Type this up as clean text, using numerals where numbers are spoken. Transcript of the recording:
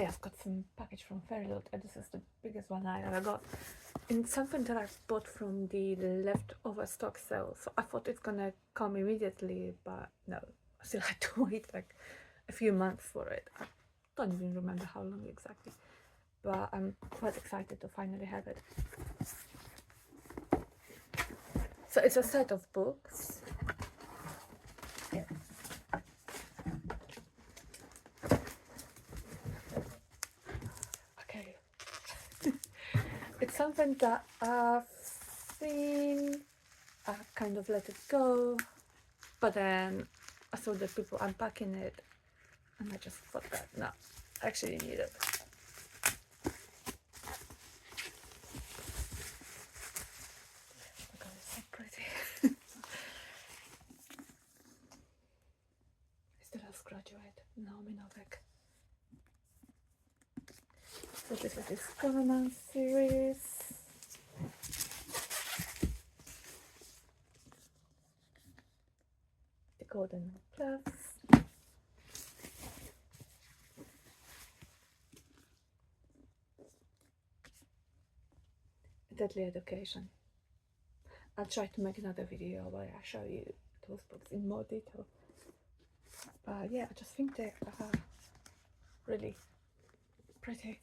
Okay, I've got some package from Fairyloot, and this is the biggest one I ever got. And it's something that I bought from the leftover stock sale, so I thought it's gonna come immediately, but no, I still had to wait like a few months for it. I don't even remember how long exactly, but I'm quite excited to finally have it. So it's a set of books. Okay. It's something that I've seen, I kind of let it go, but then I saw that people unpacking it, and I just thought that, no, I actually need it. Oh god, it's so pretty. Jeszcze raz graduate, Naomi Novik. So this is this romance series. The Golden Plus. Deadly Education. I'll try to make another video where I show you those books in more detail. Yeah, I just think they are really pretty.